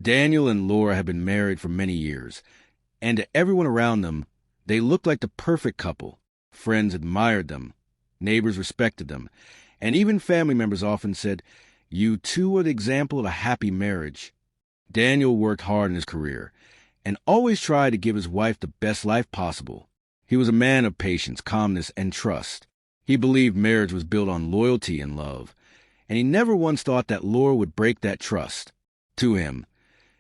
Daniel and Laura had been married for many years, and to everyone around them, they looked like the perfect couple. Friends admired them, neighbors respected them, and even family members often said, "You two are the example of a happy marriage." Daniel worked hard in his career and always tried to give his wife the best life possible. He was a man of patience, calmness, and trust. He believed marriage was built on loyalty and love, and he never once thought that Laura would break that trust. To him,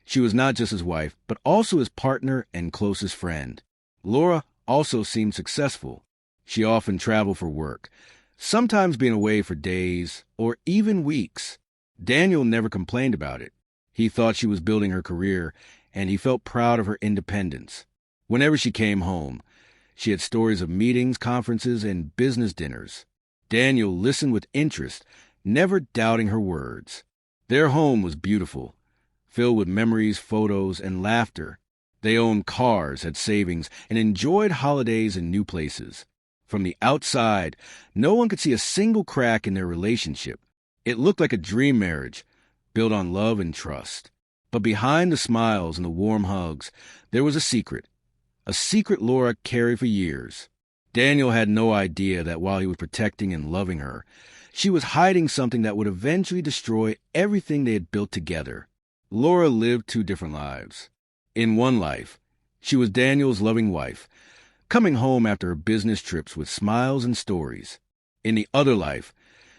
she was not just his wife, but also his partner and closest friend. Laura also seemed successful. She often traveled for work, sometimes being away for days or even weeks. Daniel never complained about it. He thought she was building her career, and he felt proud of her independence. Whenever she came home, she had stories of meetings, conferences, and business dinners. Daniel listened with interest, never doubting her words. Their home was beautiful, filled with memories, photos, and laughter. They owned cars, had savings, and enjoyed holidays in new places. From the outside, no one could see a single crack in their relationship. It looked like a dream marriage, built on love and trust. But behind the smiles and the warm hugs, there was a secret Laura carried for years. Daniel had no idea that while he was protecting and loving her, she was hiding something that would eventually destroy everything they had built together. Laura lived two different lives. In one life, she was Daniel's loving wife, coming home after her business trips with smiles and stories. In the other life,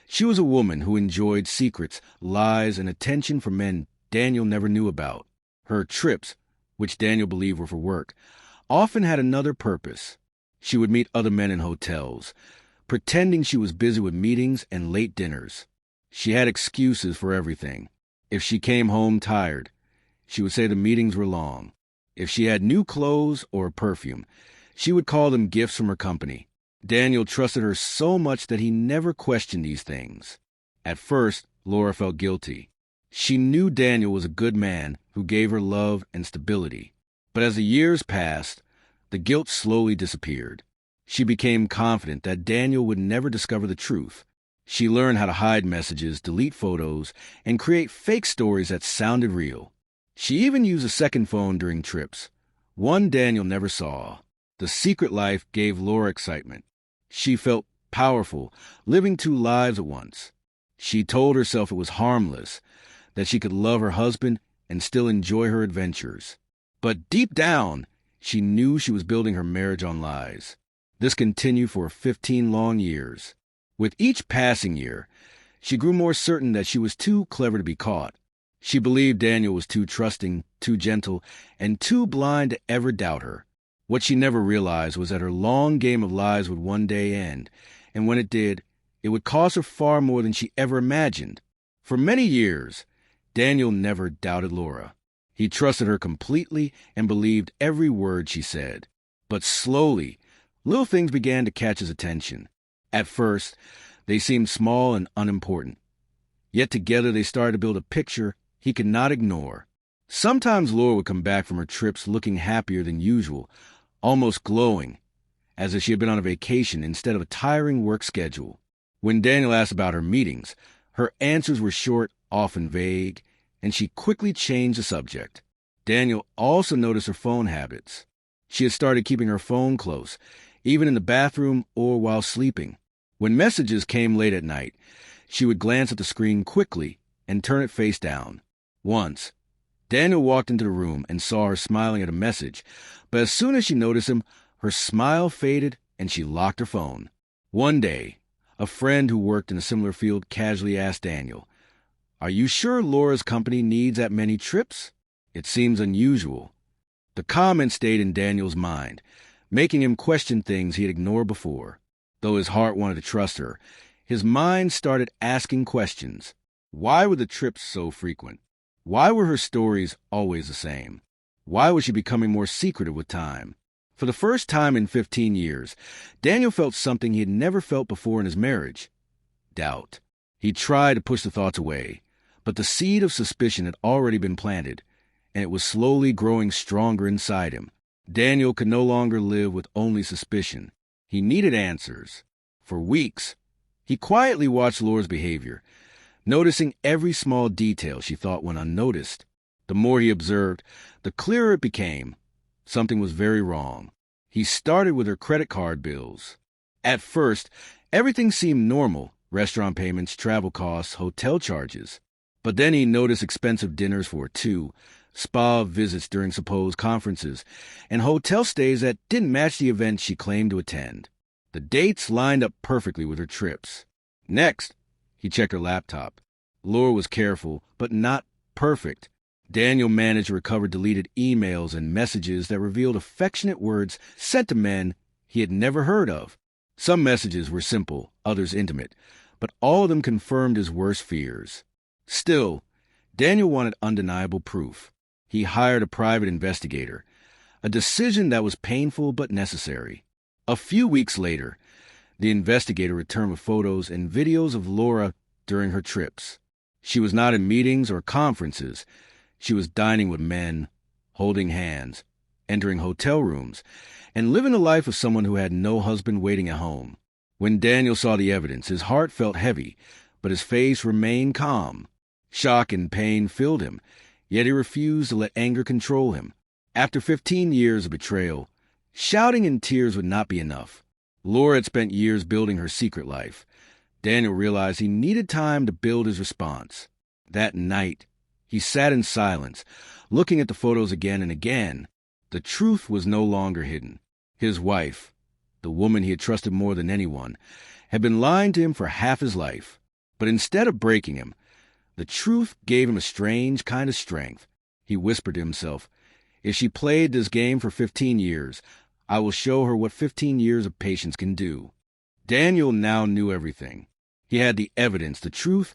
she was a woman who enjoyed secrets, lies, and attention from men Daniel never knew about. Her trips, which Daniel believed were for work, often had another purpose. She would meet other men in hotels, pretending she was busy with meetings and late dinners. She had excuses for everything. If she came home tired, she would say the meetings were long. If she had new clothes or perfume, she would call them gifts from her company. Daniel trusted her so much that he never questioned these things. At first, Laura felt guilty. She knew Daniel was a good man who gave her love and stability. But as the years passed, the guilt slowly disappeared. She became confident that Daniel would never discover the truth. She learned how to hide messages, delete photos, and create fake stories that sounded real. She even used a second phone during trips, one Daniel never saw. The secret life gave Laura excitement. She felt powerful, living two lives at once. She told herself it was harmless, that she could love her husband and still enjoy her adventures. But deep down, she knew she was building her marriage on lies. This continued for 15 long years. With each passing year, she grew more certain that she was too clever to be caught. She believed Daniel was too trusting, too gentle, and too blind to ever doubt her. What she never realized was that her long game of lies would one day end, and when it did, it would cost her far more than she ever imagined. For many years, Daniel never doubted Laura. He trusted her completely and believed every word she said. But slowly, little things began to catch his attention. At first, they seemed small and unimportant. Yet together they started to build a picture he could not ignore. Sometimes Laura would come back from her trips looking happier than usual, almost glowing, as if she had been on a vacation instead of a tiring work schedule. When Daniel asked about her meetings, her answers were short, often vague, and she quickly changed the subject. Daniel also noticed her phone habits. She had started keeping her phone close, even in the bathroom or while sleeping. When messages came late at night, she would glance at the screen quickly and turn it face down. Once, Daniel walked into the room and saw her smiling at a message, but as soon as she noticed him, her smile faded and she locked her phone. One day, a friend who worked in a similar field casually asked Daniel, "Are you sure Laura's company needs that many trips? It seems unusual." The comment stayed in Daniel's mind, making him question things he had ignored before. Though his heart wanted to trust her, his mind started asking questions. Why were the trips so frequent? Why were her stories always the same? Why was she becoming more secretive with time? For the first time in 15 years, Daniel felt something he had never felt before in his marriage: doubt. He tried to push the thoughts away, but the seed of suspicion had already been planted, and it was slowly growing stronger inside him. Daniel could no longer live with only suspicion. He needed answers. For weeks, he quietly watched Laura's behavior, noticing every small detail she thought went unnoticed. The more he observed, the clearer it became. Something was very wrong. He started with her credit card bills. At first, everything seemed normal: restaurant payments, travel costs, hotel charges. But then he noticed expensive dinners for two, spa visits during supposed conferences, and hotel stays that didn't match the events she claimed to attend. The dates lined up perfectly with her trips. Next, he checked her laptop. Laura was careful, but not perfect. Daniel managed to recover deleted emails and messages that revealed affectionate words sent to men he had never heard of. Some messages were simple, others intimate, but all of them confirmed his worst fears. Still, Daniel wanted undeniable proof. He hired a private investigator, a decision that was painful but necessary. A few weeks later, the investigator returned with photos and videos of Laura during her trips. She was not in meetings or conferences. She was dining with men, holding hands, entering hotel rooms, and living the life of someone who had no husband waiting at home. When Daniel saw the evidence, his heart felt heavy, but his face remained calm. Shock and pain filled him, yet he refused to let anger control him. After 15 years of betrayal, shouting and tears would not be enough. Laura had spent years building her secret life. Daniel realized he needed time to build his response. That night, he sat in silence, looking at the photos again and again. The truth was no longer hidden. His wife, the woman he had trusted more than anyone, had been lying to him for half his life. But instead of breaking him, the truth gave him a strange kind of strength. He whispered to himself, "If she played this game for 15 years, I will show her what 15 years of patience can do." Daniel now knew everything. He had the evidence, the truth,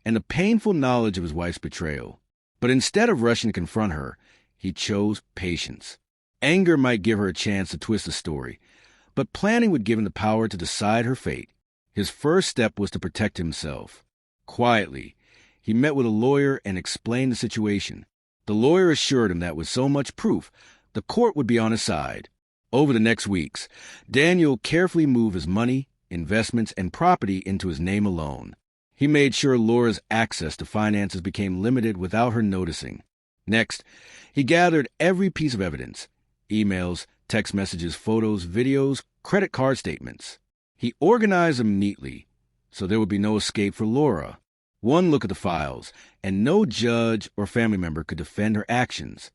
and the painful knowledge of his wife's betrayal. But instead of rushing to confront her, he chose patience. Anger might give her a chance to twist the story, but planning would give him the power to decide her fate. His first step was to protect himself. Quietly, he met with a lawyer and explained the situation. The lawyer assured him that with so much proof, the court would be on his side. Over the next weeks, Daniel carefully moved his money, investments, and property into his name alone. He made sure Laura's access to finances became limited without her noticing. Next, he gathered every piece of evidence: emails, text messages, photos, videos, credit card statements. He organized them neatly, so there would be no escape for Laura. One look at the files, and no judge or family member could defend her actions.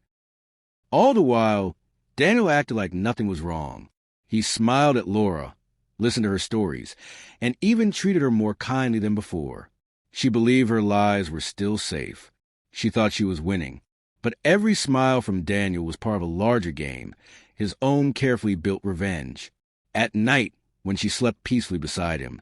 All the while, Daniel acted like nothing was wrong. He smiled at Laura, listened to her stories, and even treated her more kindly than before. She believed her lies were still safe. She thought she was winning. But every smile from Daniel was part of a larger game, his own carefully built revenge. At night, when she slept peacefully beside him,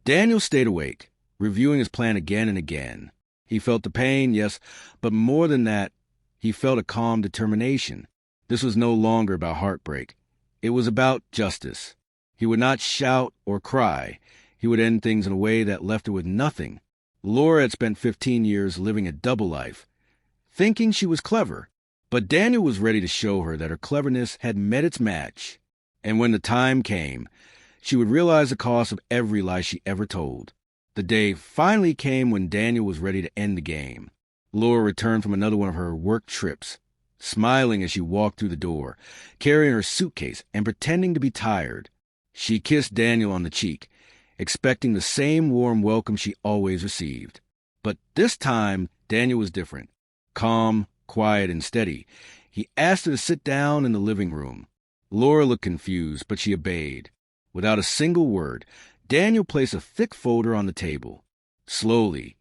Daniel stayed awake, reviewing his plan again and again. He felt the pain, yes, but more than that, he felt a calm determination. This was no longer about heartbreak. It was about justice. He would not shout or cry. He would end things in a way that left her with nothing. Laura had spent 15 years living a double life, thinking she was clever. But Daniel was ready to show her that her cleverness had met its match. And when the time came, she would realize the cost of every lie she ever told. The day finally came when Daniel was ready to end the game. Laura returned from another one of her work trips, smiling as she walked through the door, carrying her suitcase and pretending to be tired. She kissed Daniel on the cheek, expecting the same warm welcome she always received. But this time, Daniel was different. Calm, quiet, and steady. He asked her to sit down in the living room. Laura looked confused, but she obeyed. Without a single word, Daniel placed a thick folder on the table. Slowly,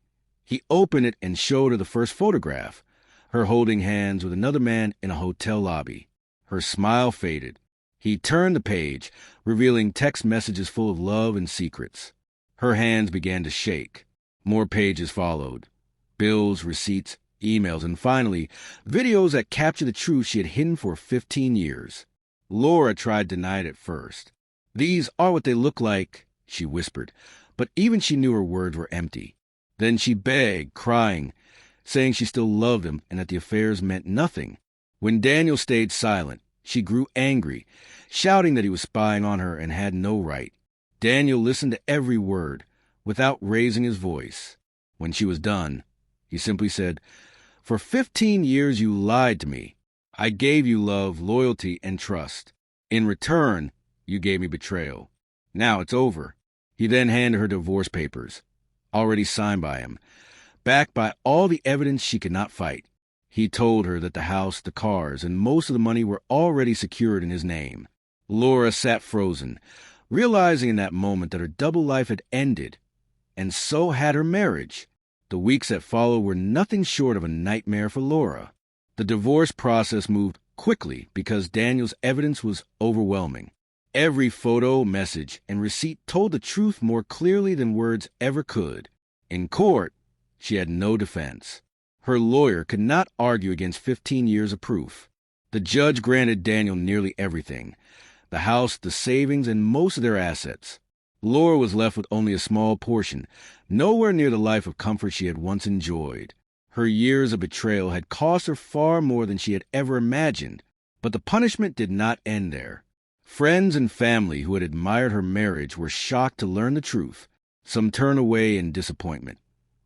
he opened it and showed her the first photograph, her holding hands with another man in a hotel lobby. Her smile faded. He turned the page, revealing text messages full of love and secrets. Her hands began to shake. More pages followed. Bills, receipts, emails, and finally, videos that captured the truth she had hidden for 15 years. Laura tried to deny it at first. "These are what they look like," she whispered, but even she knew her words were empty. Then she begged, crying, saying she still loved him and that the affairs meant nothing. When Daniel stayed silent, she grew angry, shouting that he was spying on her and had no right. Daniel listened to every word, without raising his voice. When she was done, he simply said, For 15 years you lied to me. I gave you love, loyalty, and trust. In return, you gave me betrayal. Now it's over." He then handed her divorce papers, already signed by him, backed by all the evidence she could not fight. He told her that the house, the cars, and most of the money were already secured in his name. Laura sat frozen, realizing in that moment that her double life had ended, and so had her marriage. The weeks that followed were nothing short of a nightmare for Laura. The divorce process moved quickly because Daniel's evidence was overwhelming. Every photo, message, and receipt told the truth more clearly than words ever could. In court, she had no defense. Her lawyer could not argue against 15 years of proof. The judge granted Daniel nearly everything: the house, the savings, and most of their assets. Laura was left with only a small portion, nowhere near the life of comfort she had once enjoyed. Her years of betrayal had cost her far more than she had ever imagined, but the punishment did not end there. Friends and family who had admired her marriage were shocked to learn the truth. Some turned away in disappointment,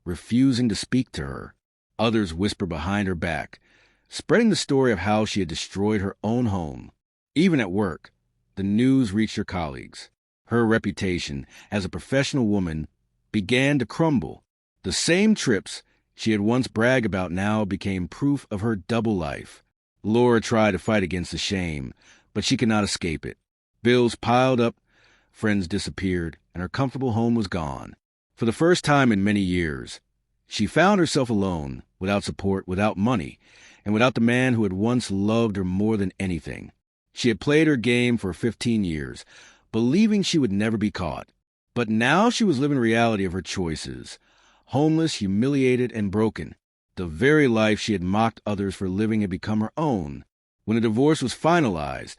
refusing to speak to her. Others whispered behind her back, spreading the story of how she had destroyed her own home. Even at work, the news reached her colleagues. Her reputation as a professional woman began to crumble. The same trips she had once bragged about now became proof of her double life. Laura tried to fight against the shame, but she could not escape it. Bills piled up, friends disappeared, and her comfortable home was gone. For the first time in many years, she found herself alone, without support, without money, and without the man who had once loved her more than anything. She had played her game for 15 years, believing she would never be caught. But now she was living the reality of her choices. Homeless, humiliated, and broken. The very life she had mocked others for living had become her own. When the divorce was finalized,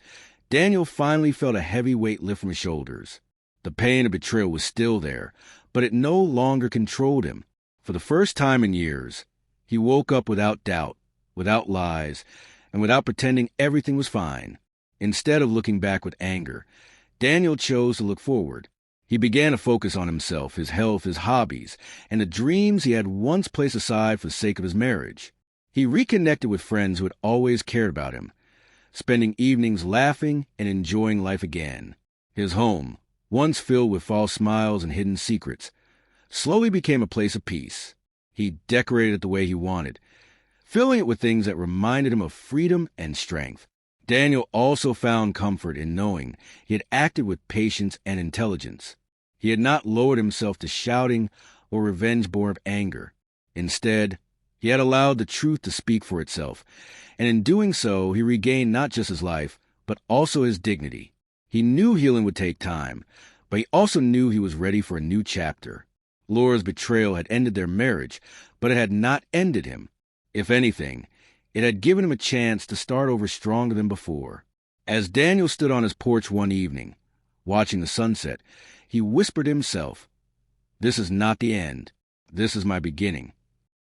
Daniel finally felt a heavy weight lift from his shoulders. The pain of betrayal was still there, but it no longer controlled him. For the first time in years, he woke up without doubt, without lies, and without pretending everything was fine. Instead of looking back with anger, Daniel chose to look forward. He began to focus on himself, his health, his hobbies, and the dreams he had once placed aside for the sake of his marriage. He reconnected with friends who had always cared about him, spending evenings laughing and enjoying life again. His home, once filled with false smiles and hidden secrets, slowly became a place of peace. He decorated it the way he wanted, filling it with things that reminded him of freedom and strength. Daniel also found comfort in knowing he had acted with patience and intelligence. He had not lowered himself to shouting or revenge born of anger. Instead, he had allowed the truth to speak for itself, and in doing so, he regained not just his life, but also his dignity. He knew healing would take time, but he also knew he was ready for a new chapter. Laura's betrayal had ended their marriage, but it had not ended him. If anything, it had given him a chance to start over stronger than before. As Daniel stood on his porch one evening, watching the sunset, he whispered to himself, "This is not the end. This is my beginning."